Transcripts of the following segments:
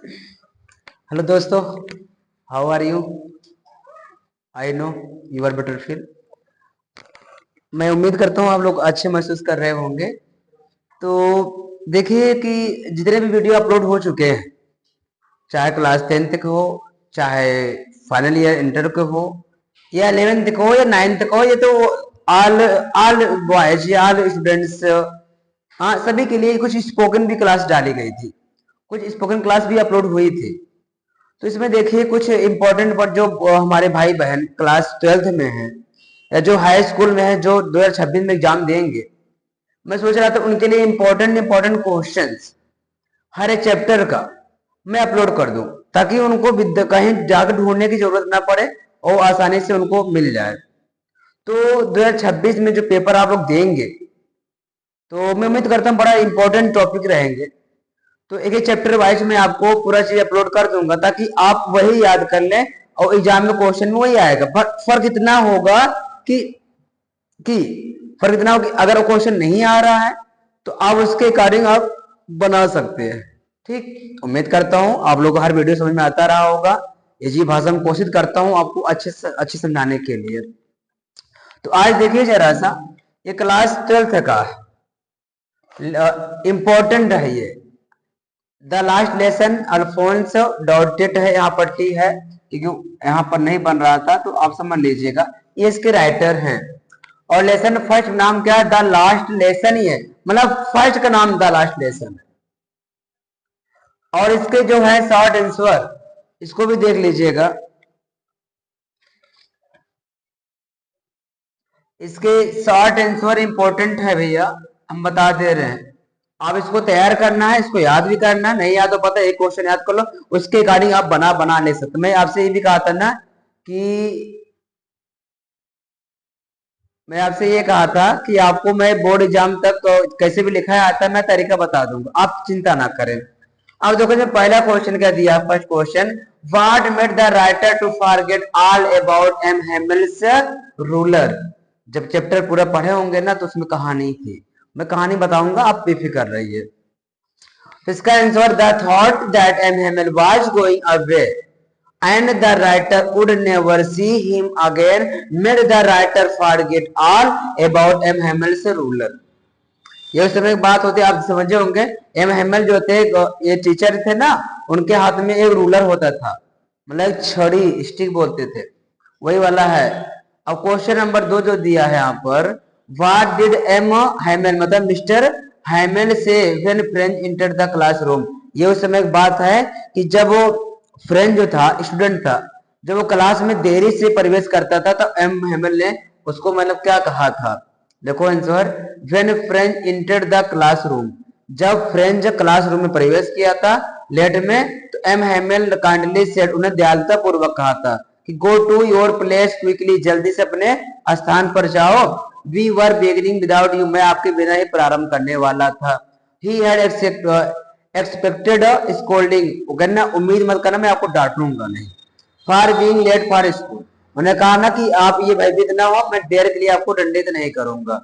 Hello दोस्तों, how are you? I know you are better feel. मैं उम्मीद करता हूँ आप लोग अच्छे महसूस कर रहे होंगे। तो देखिए कि जितने भी वीडियो अपलोड हो चुके हैं, चाहे क्लास 10th के हो, चाहे फाइनल ईयर इंटर के हो, या 11th का हो या 9th का हो, ये तो ऑल ऑल बॉयज या ऑल स्टूडेंट्स, हाँ सभी के लिए कुछ स्पोकन भी क्लास डाली गई थी, कुछ स्पोकन क्लास भी अपलोड हुई थी। तो इसमें देखिए कुछ इम्पोर्टेंट पर जो हमारे भाई बहन क्लास 12th में हैं या जो हाई स्कूल में है, जो 2026 में एग्जाम देंगे, मैं सोच रहा था उनके लिए इम्पोर्टेंट इम्पोर्टेंट क्वेश्चंस हर एक चैप्टर का मैं अपलोड कर दूं, ताकि उनको कहीं जाकर ढूंढने की जरूरत ना पड़े और आसानी से उनको मिल जाए। तो 2026 में जो पेपर आप लोग देंगे, तो मैं उम्मीद करता हूँ बड़ा इंपॉर्टेंट टॉपिक रहेंगे। तो एक एक चैप्टर वाइज में आपको पूरा चीज अपलोड कर दूंगा, ताकि आप वही याद कर लें और एग्जाम में क्वेश्चन में वही आएगा। फर्क इतना होगा कि कि फर्क इतना होगा कि अगर वो क्वेश्चन नहीं आ रहा है तो आप उसके अकॉर्डिंग आप बना सकते हैं। ठीक, उम्मीद करता हूं आप लोगों को हर वीडियो समझ में आता रहा होगा। इसी भाषा में कोशिश करता हूं आपको अच्छे समझाने के लिए। तो आज देखिए जरा सा, ये क्लास 12th का इंपॉर्टेंट है ये। The last lesson Alphonse Daudet है, यहाँ पट्टी है क्योंकि यहाँ पर नहीं बन रहा था, तो आप समझ लीजिएगा ये इसके राइटर हैं। और लेसन फर्स्ट नाम क्या है? द लास्ट लेसन ही है, मतलब फर्स्ट का नाम द लास्ट लेसन है। और इसके जो है शॉर्ट आंसर, इसको भी देख लीजिएगा। इसके शॉर्ट आंसर इंपॉर्टेंट है भैया, हम बता दे रहे हैं। आप इसको तैयार करना है, इसको याद भी करना है, नहीं याद हो पता एक क्वेश्चन याद कर लो, उसके अकॉर्डिंग आप बना ले सकते। मैं आपसे ये भी कहा था ना कि मैं आपसे ये कहा था कि आपको मैं बोर्ड एग्जाम तक कैसे भी लिखा है आता है, मैं तरीका बता दूंगा, आप चिंता ना करें। अब देखो जो पहला क्वेश्चन क्या दिया, first question, what made the writer to forget all about M Hamel's ruler. जब चैप्टर पूरा पढ़े होंगे ना तो उसमें कहानी थी, मैं कहानी बताऊंगा, आप बेफिक्र रहिए। तो इसका answer, the thought that M Hamel was going away and the writer would never see him again made the writer forget all about M. Hamill's ruler। ये उस समय की बात होती है, आप समझे होंगे। एम हेमल जो थे, ये टीचर थे ना, उनके हाथ में एक रूलर होता था, मतलब छड़ी, स्टिक बोलते थे, वही वाला है। अब क्वेश्चन नंबर 2 जो दिया है यहाँ पर, व्हाट डिड एम हेमल, मतलब मिस्टर हेमल से when French enter the classroom. ये उस समय की बात है कि जब वो फ्रेंच जो था, स्टूडेंट था, जब वो क्लास में देरी से प्रवेश करता था, तो एम हेमल ने उसको मतलब क्या कहा था। देखो answer, when French entered the classroom, जब फ्रेंच क्लासरूम में प्रवेश किया था लेट में, तो एम हेमल काइंडली सेड, उन्हें दयालुता पूर्वक कहा था कि go to your place quickly, जल्दी से अपने स्थान पर जाओ। We were beginning without you, मैं आपके बिना ही प्रारंभ करने वाला था। ही हैड एक्सपेक्टेड स्कोल्डिंग, कहना उम्मीद मत करना मैं आपको डांटूंगा नहीं। For being late for school, उन्हें कहा ना कि आप ये भयभीत ना हो, मैं देर के लिए आपको दंडित नहीं करूंगा।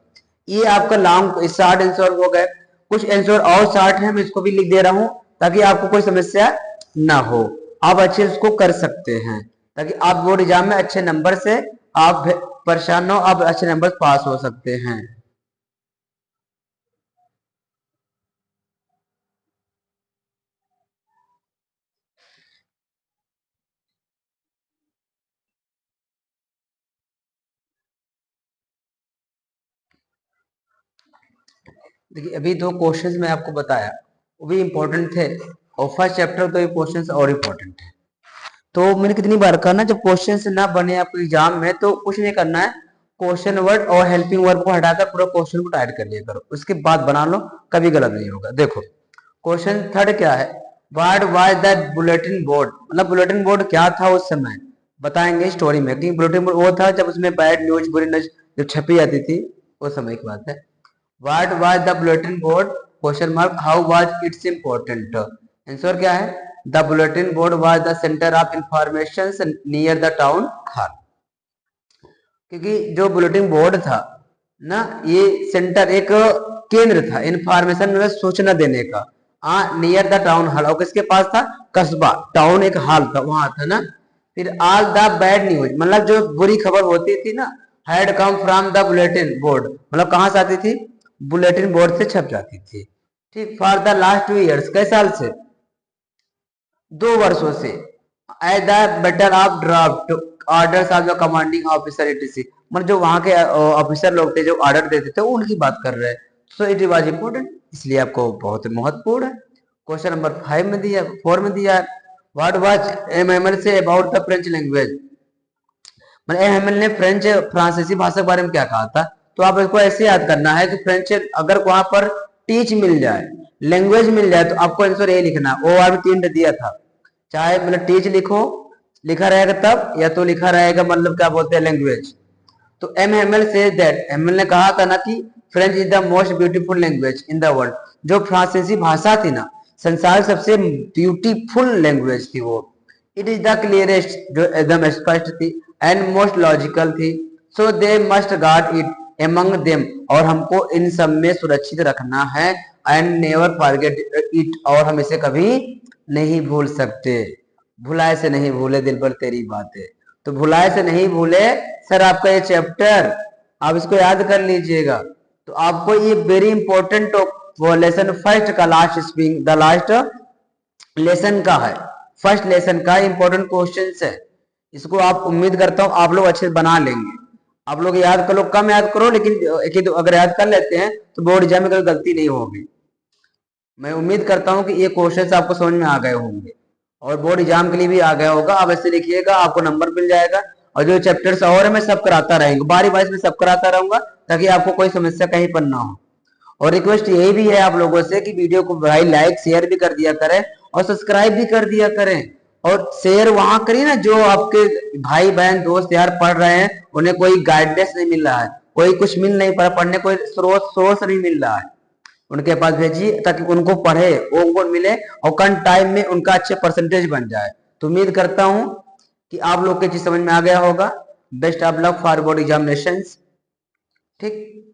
ये आपका लॉन्ग शॉर्ट आंसर हो गए। कुछ आंसर और शॉर्ट है, मैं इसको भी लिख दे रहा हूं ताकि आपको कोई समस्या ना हो, आप अच्छे इसको कर सकते हैं, ताकि आप बोर्ड एग्जाम में अच्छे नंबर से आप परेशान हो, आप अच्छे नंबर पास हो सकते हैं। देखिए अभी दो क्वेश्चंस मैं आपको बताया, वो भी इंपॉर्टेंट थे, और फर्स्ट चैप्टर तो ये क्वेश्चंस और इम्पोर्टेंट है। तो मैंने कितनी बार कहा ना, जब क्वेश्चन ना बने आपको एग्जाम में, तो कुछ नहीं करना है, क्वेश्चन वर्ड और हेल्पिंग वर्ब को हटाकर पूरा क्वेश्चन को टाइप कर लिया करो, उसके बाद बना लो, कभी गलत नहीं होगा। देखो क्वेश्चन थर्ड क्या है, what was the bulletin board, मतलब बुलेटिन बोर्ड क्या था उस समय, बताएंगे स्टोरी में कि बुलेटिन बोर्ड वो था जब उसमें बैड न्यूज, बुरी न्यूज जब छपी जाती थी, उस समय की बात है। What was the bulletin board, question mark, how was it's important. Answer क्या है, the bulletin board was the centre of information near the town hall. क्योंकि जो बुलेटिन बोर्ड था ना, ये सेंटर, एक केंद्र था, इंफॉर्मेशन मतलब सूचना देने का, नियर द टाउन हॉल, और किसके पास था? कस्बा, टाउन एक हॉल था, वहां था ना। फिर ऑल द बैड न्यूज, मतलब जो बुरी खबर होती थी ना, had come from the bulletin board, मतलब कहां से आती थी? बुलेटिन बोर्ड से छप जाती थी। ठीक, फॉर द लास्ट 2 years, कई साल से? 2 वर्षों से। At the battle of draft orders of the commanding officer etc., मतलब जो वहां के ऑफिसर लोग थे जो ऑर्डर देते थे उनकी बात कर रहे हैं। सो इट वाज इम्पोर्टेंट, इसलिए आपको बहुत महत्वपूर्ण है। क्वेश्चन नंबर 5 में दिया, 4 में दिया है, what was MML say about the French language, मतलब एमएमएल ने फ्रांसीसी भाषा के बारे में क्या कहा था? तो आप इसको ऐसे याद करना है कि फ्रेंच अगर वहां पर टीच मिल जाए, लैंग्वेज मिल जाए, तो आपको आंसर ये लिखना। ओ आर 3 दिया था, चाहे मतलब टीच लिखो, लिखा रहेगा तब, या तो लिखा रहेगा मतलब क्या बोलते हैं लैंग्वेज। तो एमएमएल से दैट, एमएल ने कहा था ना कि French is the most beautiful language in the world, जो फ्रांसीसी भाषा थी ना, संसार की सबसे ब्यूटीफुल लैंग्वेज थी वो। इट इज द क्लियरेस्ट, जो एकदम स्पष्ट थी, एंड मोस्ट लॉजिकल थी। So they must guard it among them, और हमको इन सब में सुरक्षित रखना है। एंड नेवर फॉरगेट इट, और हम इसे कभी नहीं भूल सकते। भुलाए से नहीं भूले दिल पर तेरी बातें, तो भुलाए से नहीं भूले सर आपका ये चैप्टर, आप इसको याद कर लीजिएगा। तो आपको ये वेरी इंपॉर्टेंट वो लेसन फर्स्ट का last speaking, the last lesson का है, फर्स्ट लेसन का इंपॉर्टेंट क्वेश्चंस है। इसको आप, उम्मीद करता हूं आप लोग अच्छे से बना लेंगे। आप लोग याद करो, कम याद करो, लेकिन एक ही दो अगर याद कर लेते हैं तो बोर्ड एग्जाम में कोई गलती नहीं होगी। मैं उम्मीद करता हूं कि ये क्वेश्चंस आपको समझ में आ गए होंगे, और बोर्ड एग्जाम के लिए भी आ गया होगा। आप ऐसे लिखिएगा, आपको नंबर मिल जाएगा। और जो चैप्टर्स और है मैं सब कराता रहेंगे, बारी बारी में सब कराता रहूंगा, ताकि आपको कोई समस्या कहीं पर ना हो। और रिक्वेस्ट यही भी है आप लोगों से कि वीडियो को भाई लाइक शेयर भी कर दिया करें, और सब्सक्राइब भी कर दिया करें। और शेयर वहां करिए ना जो आपके भाई बहन दोस्त यार पढ़ रहे हैं, उन्हें कोई गाइडेंस नहीं मिल रहा है, कोई कुछ मिल नहीं पा, पढ़ने कोई सोर्स नहीं मिल रहा है, उनके पास भेजिए ताकि उनको पढ़े, वो उनको मिले, और कम टाइम में उनका अच्छे परसेंटेज बन जाए। तो उम्मीद करता हूं कि आप लोग के चीज समझ में आ गया होगा। Best of luck for board examinations. ठीक।